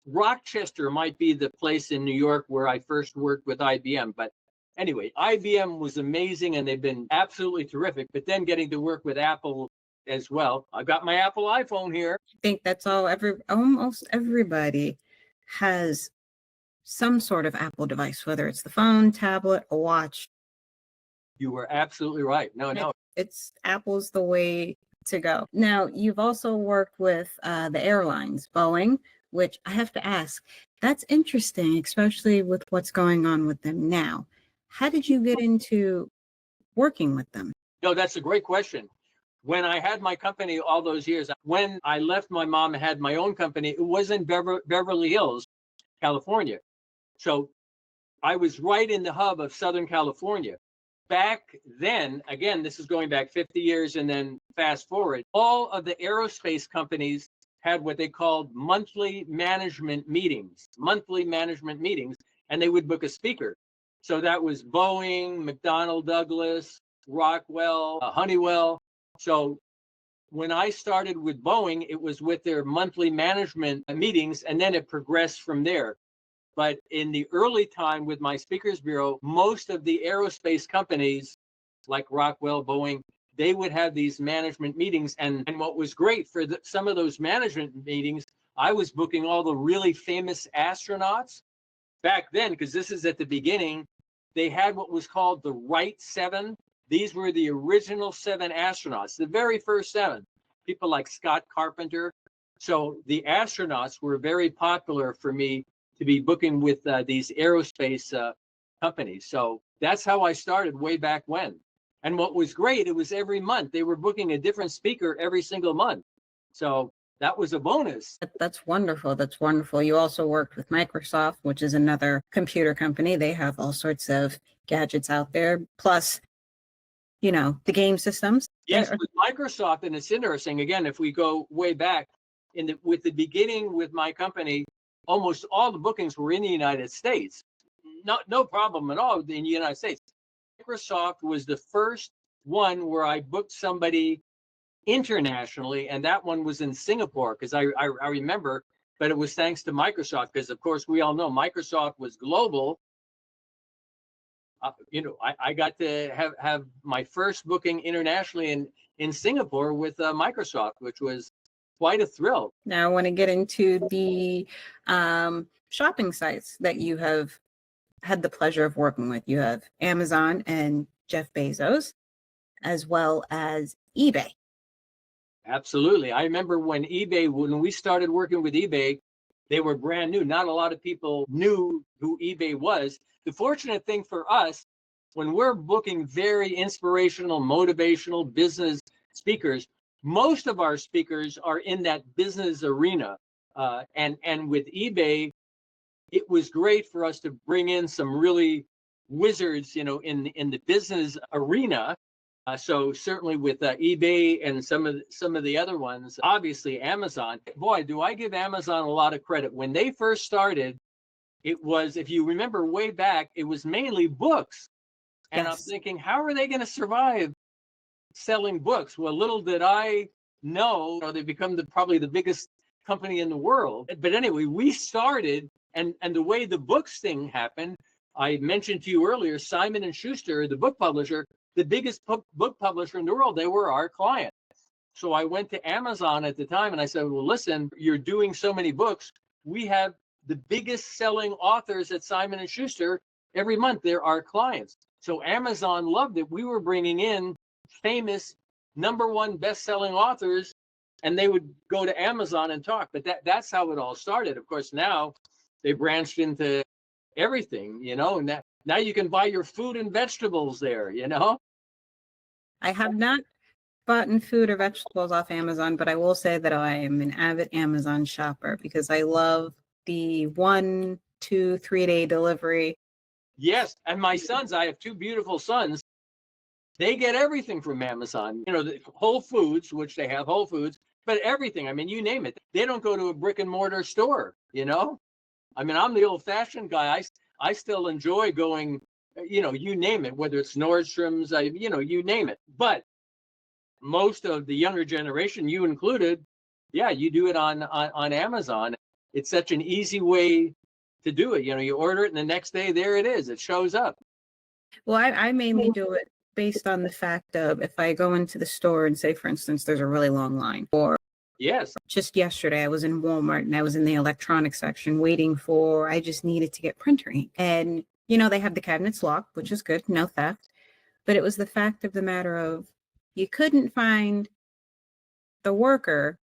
Rochester might be the place in New York where I first worked with IBM. But anyway, IBM was amazing and they've been absolutely terrific. But then getting to work with Apple as well. I've got my Apple iPhone here. I think that's all. Almost everybody has some sort of Apple device, whether it's the phone, tablet, or watch. You were absolutely right. No. It's Apple's the way to go. Now, you've also worked with the airlines, Boeing, which I have to ask, that's interesting, especially with what's going on with them now. How did you get into working with them? No, that's a great question. When I had my company all those years, when I left my mom and had my own company, it was in Beverly Hills, California. So I was right in the hub of Southern California. Back then, again, this is going back 50 years and then fast forward, all of the aerospace companies had what they called monthly management meetings, and they would book a speaker. So that was Boeing, McDonnell Douglas, Rockwell, Honeywell. So when I started with Boeing, it was with their monthly management meetings, and then it progressed from there. But in the early time with my speakers bureau, most of the aerospace companies like Rockwell, Boeing, they would have these management meetings. And what was great for some of those management meetings, I was booking all the really famous astronauts. Back then, because this is at the beginning, they had what was called the Right 7. These were the original 7 astronauts, the very first 7. People like Scott Carpenter. So the astronauts were very popular for me to be booking with these aerospace companies. So that's how I started way back when. And what was great, it was every month. They were booking a different speaker every single month. So that was a bonus. That's wonderful. That's wonderful. You also worked with Microsoft, which is another computer company. They have all sorts of gadgets out there, plus, the game systems. Yes, with Microsoft, and it's interesting, again, if we go way back, with the beginning with my company, almost all the bookings were in the United States. No problem at all in the United States. Microsoft was the first one where I booked somebody internationally, and that one was in Singapore, because I remember, but it was thanks to Microsoft, because of course we all know Microsoft was global. I got to have my first booking internationally in Singapore with Microsoft, which was quite a thrill. Now I want to get into the shopping sites that you have had the pleasure of working with. You have Amazon and Jeff Bezos, as well as eBay. Absolutely. I remember when we started working with eBay, they were brand new. Not a lot of people knew who eBay was. The fortunate thing for us, when we're booking very inspirational, motivational business speakers, most of our speakers are in that business arena. And with eBay, it was great for us to bring in some really wizards, in the business arena. So certainly with eBay and some of the other ones, obviously Amazon. Boy, do I give Amazon a lot of credit. When they first started, it was, if you remember way back, it was mainly books. And yes. I'm thinking, how are they going to survive selling books? Well, little did I know, they've become probably the biggest company in the world. But anyway, we started, and the way the books thing happened, I mentioned to you earlier, Simon & Schuster, the book publisher, the biggest book publisher in the world, they were our client. So I went to Amazon at the time and I said, well, listen, you're doing so many books. We have the biggest selling authors at Simon & Schuster. Every month, they're our clients. So Amazon loved it. We were bringing in famous #1 best-selling authors, and they would go to Amazon and talk. But that's how it all started. Of course, now they branched into everything, and now you can buy your food and vegetables there, I have not bought food or vegetables off Amazon, but I will say that I am an avid Amazon shopper because I love the 1, 2, 3 day delivery. Yes, and my sons, I have 2 beautiful sons. They get everything from Amazon. The Whole Foods, which they have Whole Foods, but everything. I mean, you name it. They don't go to a brick and mortar store, I mean, I'm the old-fashioned guy. I still enjoy going you name it, whether it's Nordstrom's, you name it. But most of the younger generation, you included, yeah, you do it on Amazon. It's such an easy way to do it. You order it and the next day, there it is. It shows up. Well, I mainly do it based on the fact of if I go into the store and say, for instance, there's a really long line, or Yes. just yesterday I was in Walmart and I was in the electronics section waiting for, I just needed to get printer ink. And, they have the cabinets locked, which is good, no theft. But it was the fact of the matter of you couldn't find the worker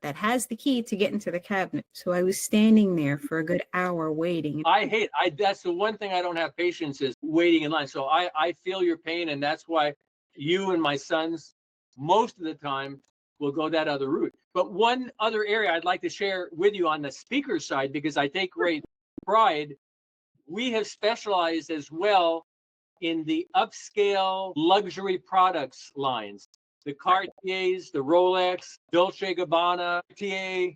that has the key to get into the cabinet. So I was standing there for a good hour waiting. That's the one thing I don't have patience is waiting in line. So I feel your pain, and that's why you and my sons most of the time will go that other route. But one other area I'd like to share with you on the speaker side, because I take great pride, we have specialized as well in the upscale luxury products lines. The Cartiers, the Rolex, Dolce & Gabbana, Cartier.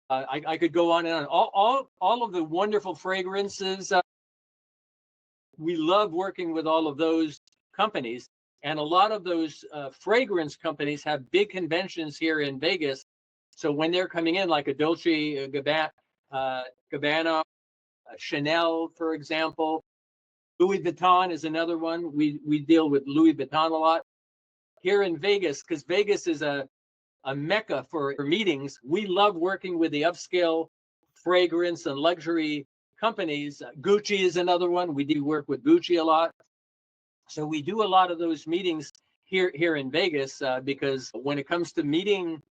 I could go on and on. All of the wonderful fragrances. We love working with all of those companies. And a lot of those fragrance companies have big conventions here in Vegas. So when they're coming in, like a Dolce Gabbana, Chanel, for example, Louis Vuitton is another one. We deal with Louis Vuitton a lot. Here in Vegas, because Vegas is a mecca for meetings, we love working with the upscale fragrance and luxury companies. Gucci is another one. We do work with Gucci a lot. So we do a lot of those meetings here in Vegas because when it comes to meeting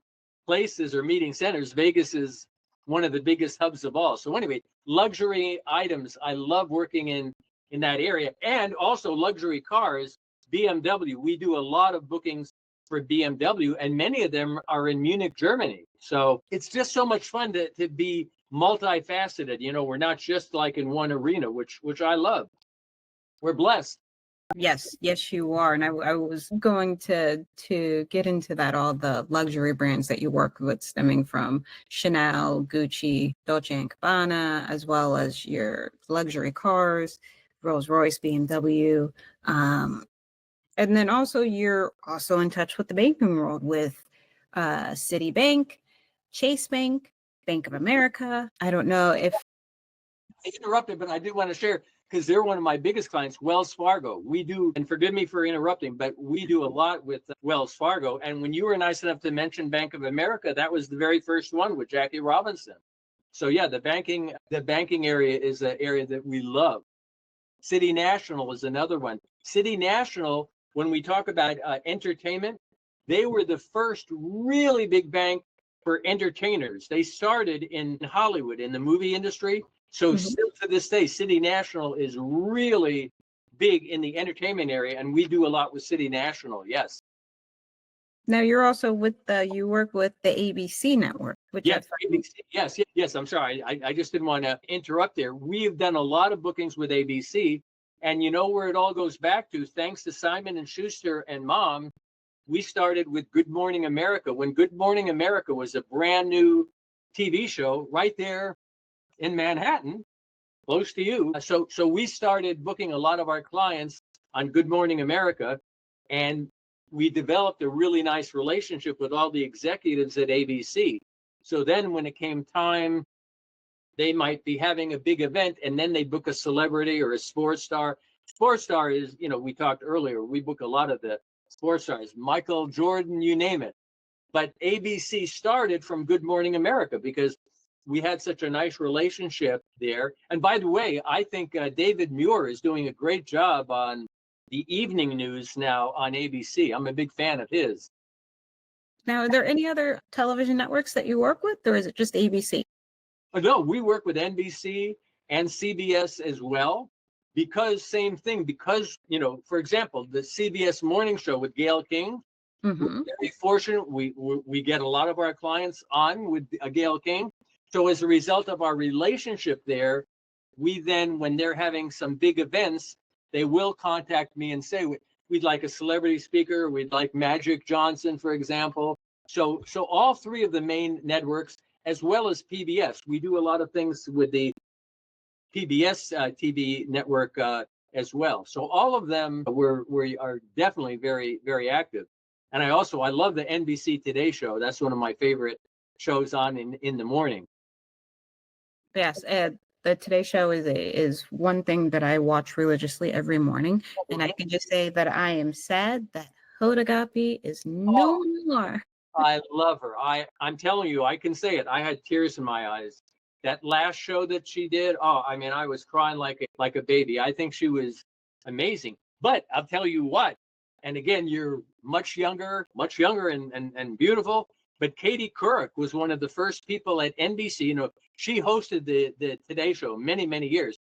places or meeting centers, Vegas is one of the biggest hubs of all. So anyway, luxury items, I love working in that area, and also luxury cars. BMW, we do a lot of bookings for BMW, and many of them are in Munich, Germany. So it's just so much fun to be multifaceted. We're not just like in one arena, which I love. We're blessed. Yes, you are. And I was going to get into that, all the luxury brands that you work with, stemming from Chanel, Gucci, Dolce & Gabbana, as well as your luxury cars, Rolls-Royce, BMW. And then also you're also in touch with the banking world with Citibank, Chase Bank, Bank of America. I don't know if I interrupted, but I do want to share because they're one of my biggest clients, Wells Fargo. We do, and forgive me for interrupting, but we do a lot with Wells Fargo. And when you were nice enough to mention Bank of America, that was the very first one with Jackie Robinson. So yeah, the banking area is an area that we love. City National is another one. City National, when we talk about entertainment, they were the first really big bank for entertainers. They started in Hollywood, in the movie industry. So still to this day, City National is really big in the entertainment area, and we do a lot with City National, yes. Now you're also with you work with the ABC network. Which yes, ABC, yes. I'm sorry, I just didn't want to interrupt there. We've done a lot of bookings with ABC, and you know where it all goes back to? Thanks to Simon and Schuster and Mom, we started with Good Morning America. When Good Morning America was a brand new TV show right there in Manhattan, close to you. So we started booking a lot of our clients on Good Morning America, and we developed a really nice relationship with all the executives at ABC. So then when it came time, they might be having a big event and then they book a celebrity or a sports star. Sports star is, we talked earlier, we book a lot of the sports stars, Michael Jordan, you name it. But ABC started from Good Morning America because we had such a nice relationship there. And by the way, I think David Muir is doing a great job on the evening news now on ABC. I'm a big fan of his. Now, are there any other television networks that you work with, or is it just ABC? No, we work with NBC and CBS as well, because same thing, because, for example, the CBS morning show with Gayle King, we're very fortunate. We get a lot of our clients on with Gayle King. So as a result of our relationship there, we then, when they're having some big events, they will contact me and say, we'd like a celebrity speaker. We'd like Magic Johnson, for example. So all three of the main networks, as well as PBS. We do a lot of things with the PBS TV network as well. So all of them are definitely very, very active. And I love the NBC Today show. That's one of my favorite shows on in the morning. Yes, the Today Show is one thing that I watch religiously every morning, and I can just say that I am sad that Hoda Kotb is no more. I love her. I'm telling you, I can say it. I had tears in my eyes. That last show that she did, I mean, I was crying like a baby. I think she was amazing. But I'll tell you what, and again, you're much younger and beautiful. But Katie Couric was one of the first people at NBC. You know, she hosted the Today Show many, many years.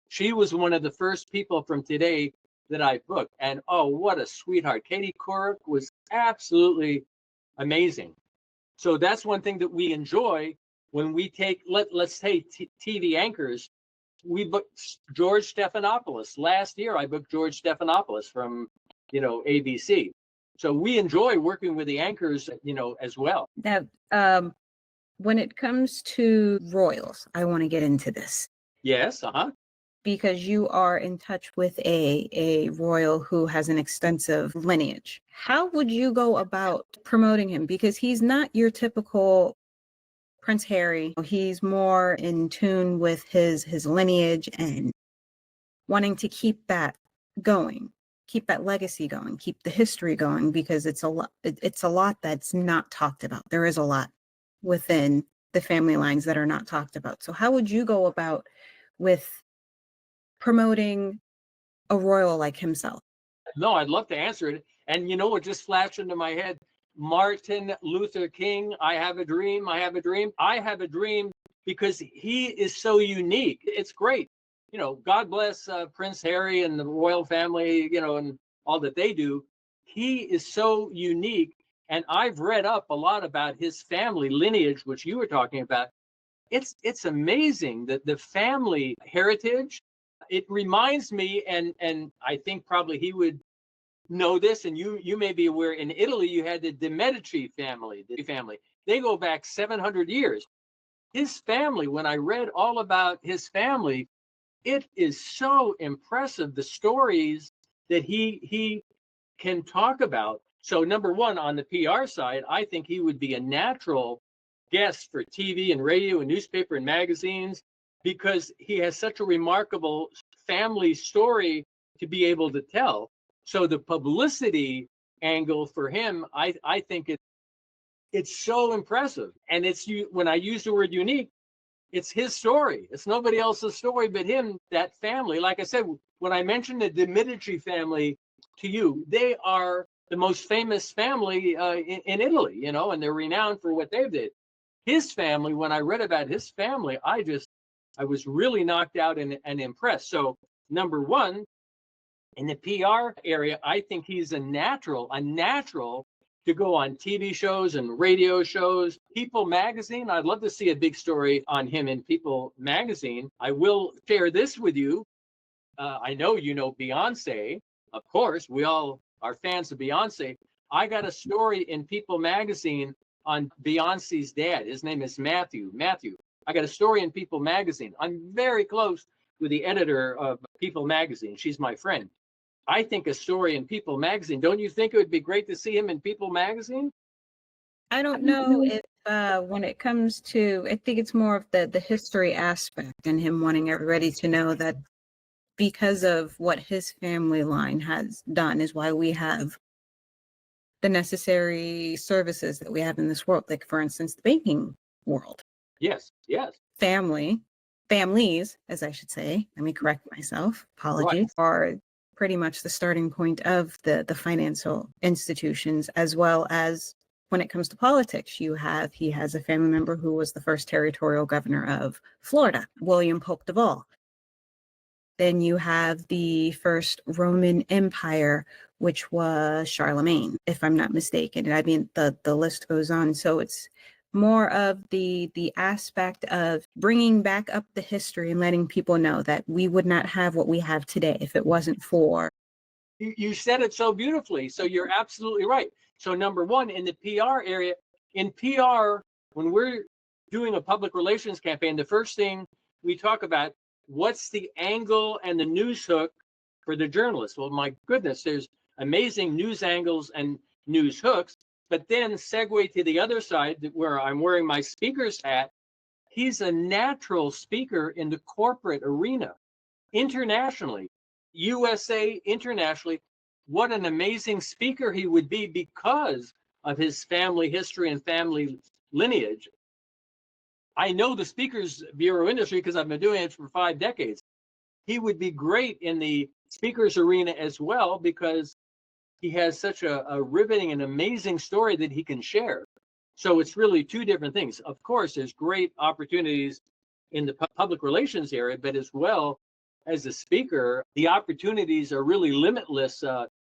She was one of the first people from Today that I booked. And oh, what a sweetheart. Katie Couric was absolutely amazing. So that's one thing that we enjoy when we take, let's say TV anchors. We booked George Stephanopoulos. Last year, I booked George Stephanopoulos from, ABC. So we enjoy working with the anchors, as well. Now, when it comes to royals, I want to get into this. Yes, because you are in touch with a royal who has an extensive lineage. How would you go about promoting him? Because he's not your typical Prince Harry. He's more in tune with his lineage and wanting to keep that going, keep that legacy going, keep the history going, because it's a lot that's not talked about. There is a lot within the family lines that are not talked about. So how would you go about with promoting a royal like himself? No, I'd love to answer it. And what just flashed into my head? Martin Luther King, I have a dream, I have a dream. I have a dream because he is so unique. It's great. God bless Prince Harry and the royal family, and all that they do. He is so unique. And I've read up a lot about his family lineage, which you were talking about. It's amazing that the family heritage. It reminds me, and I think probably he would know this, and you may be aware, in Italy you had the Medici family. They go back 700 years. His family, when I read all about his family, it is so impressive, the stories that he can talk about. So number one, on the PR side, I think he would be a natural guest for TV and radio and newspaper and magazines, because he has such a remarkable family story to be able to tell. So the publicity angle for him, I think it's so impressive. And when I use the word unique, it's his story. It's nobody else's story but him, that family. Like I said, when I mentioned the Medici family to you, they are the most famous family in Italy, and they're renowned for what they did. His family, when I read about his family, I was really knocked out and impressed. So number one, in the PR area, I think he's a natural to go on TV shows and radio shows. People magazine, I'd love to see a big story on him in People magazine. I will share this with you. I know you know Beyonce. Of course, we all are fans of Beyonce. I got a story in People magazine on Beyonce's dad. His name is Matthew. I got a story in People magazine. I'm very close with the editor of People magazine. She's my friend. I think a story in People magazine. Don't you think it would be great to see him in People magazine? I don't know if when it comes to, I think it's more of the history aspect and him wanting everybody to know that because of what his family line has done is why we have the necessary services that we have in this world. Like, for instance, the banking world. Yes. Families, as I should say, let me correct myself, apologies, right, are pretty much the starting point of the financial institutions, as well as when it comes to politics. He has a family member who was the first territorial governor of Florida, William Pope Duval. Then you have the first Roman Empire, which was Charlemagne, if I'm not mistaken. And I mean, the list goes on. So it's more of the aspect of bringing back up the history and letting people know that we would not have what we have today if it wasn't for. You said it so beautifully. So you're absolutely right. So number one, in the PR area, in PR, when we're doing a public relations campaign, the first thing we talk about, what's the angle and the news hook for the journalists. Well, my goodness, there's amazing news angles and news hooks, but then segue to the other side where I'm wearing my speaker's hat. He's a natural speaker in the corporate arena, internationally, USA, internationally. What an amazing speaker he would be because of his family history and family lineage. I know the Speakers Bureau industry because I've been doing it for 5 decades. He would be great in the speakers arena as well because he has such a riveting and amazing story that he can share. So it's really 2 different things. Of course, there's great opportunities in the public relations area, but as well as a speaker, the opportunities are really limitless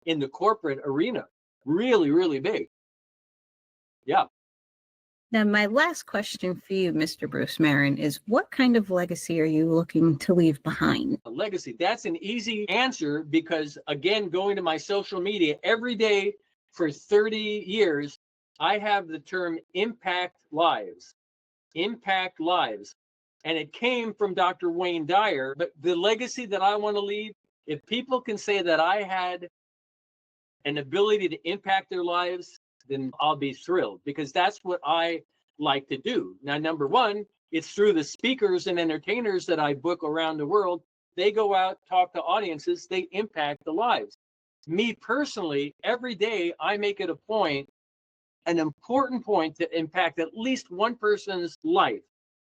in the corporate arena. Really, really big. Yeah. Now, my last question for you, Mr. Bruce Merrin, is what kind of legacy are you looking to leave behind? A legacy. That's an easy answer because, again, going to my social media every day for 30 years, I have the term impact lives. Impact lives. And it came from Dr. Wayne Dyer. But the legacy that I want to leave, if people can say that I had an ability to impact their lives, then I'll be thrilled because that's what I like to do. Now, number one, it's through the speakers and entertainers that I book around the world. They go out, talk to audiences, they impact the lives. Me personally, every day I make it a point, an important point, to impact at least one person's life.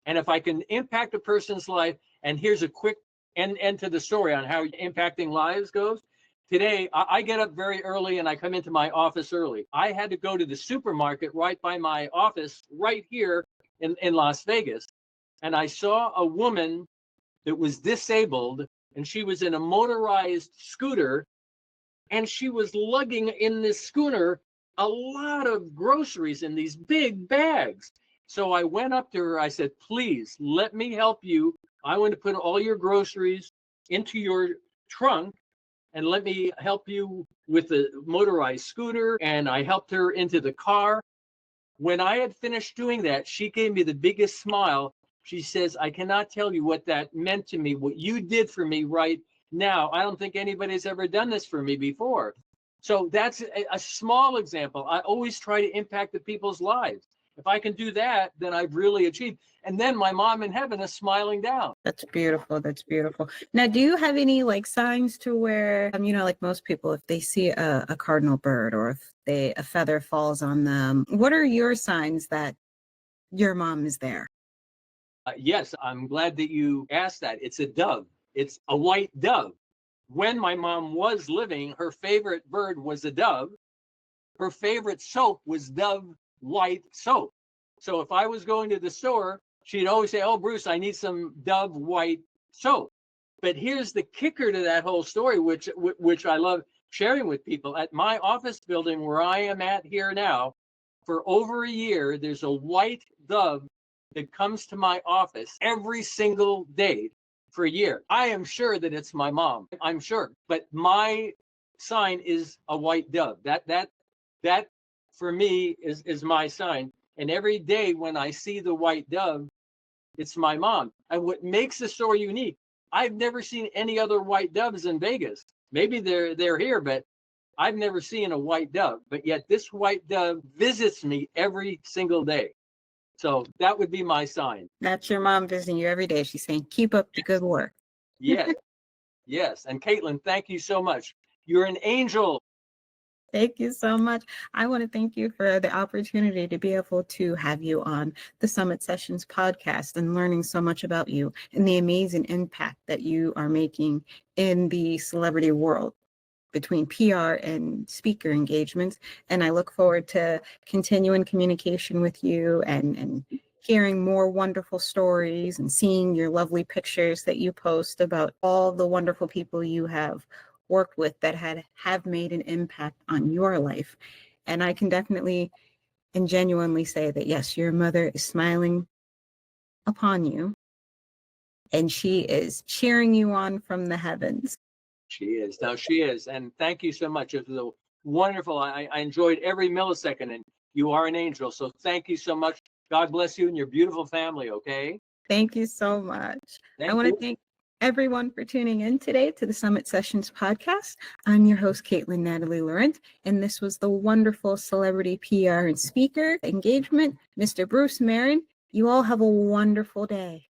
And if I can impact a person's life, and here's a quick end to the story on how impacting lives goes. Today, I get up very early and I come into my office early. I had to go to the supermarket right by my office, right here in Las Vegas. And I saw a woman that was disabled and she was in a motorized scooter and she was lugging in this schooner a lot of groceries in these big bags. So I went up to her. I said, please let me help you. I want to put all your groceries into your trunk and let me help you with the motorized scooter. And I helped her into the car. When I had finished doing that, she gave me the biggest smile. She says, I cannot tell you what that meant to me, what you did for me right now. I don't think anybody's ever done this for me before. So that's a small example. I always try to impact the people's lives. If I can do that, then I've really achieved. And then my mom in heaven is smiling down. That's beautiful. That's beautiful. Now, do you have any signs to where, like most people, if they see a cardinal bird or if a feather falls on them, what are your signs that your mom is there? Yes, I'm glad that you asked that. It's a dove. It's a white dove. When my mom was living, her favorite bird was a dove. Her favorite soap was Dove white soap. So if I was going to the store, she'd always say, oh, Bruce, I need some Dove white soap. But here's the kicker to that whole story, which I love sharing with people. At my office building where I am at here now, for over a year, there's a white dove that comes to my office every single day for a year. I am sure that it's my mom. I'm sure. But my sign is a white dove. That for me is my sign. And every day when I see the white dove, it's my mom. And what makes the story unique, I've never seen any other white doves in Vegas. Maybe they're here, but I've never seen a white dove. But yet this white dove visits me every single day. So that would be my sign. That's your mom visiting you every day. She's saying, keep up the good work. Yes. Yes. And Caitlin, thank you so much. You're an angel. Thank you so much. I want to thank you for the opportunity to be able to have you on the Summit Sessions podcast and learning so much about you and the amazing impact that you are making in the celebrity world between PR and speaker engagements. And I look forward to continuing communication with you and hearing more wonderful stories and seeing your lovely pictures that you post about all the wonderful people you have worked with that have made an impact on your life. And I can definitely and genuinely say that, yes, your mother is smiling upon you and she is cheering you on from the heavens. She is. No, she is. And thank you so much. It was a wonderful. I enjoyed every millisecond, and you are an angel. So thank you so much. God bless you and your beautiful family. Okay. Thank you so much. Thank I want you. to thank everyone for tuning in today to the Summit Sessions podcast. I'm your host, Caitlin Natalie Laurent, and this was the wonderful celebrity PR and speaker engagement, Mr. Bruce Merrin. You all have a wonderful day.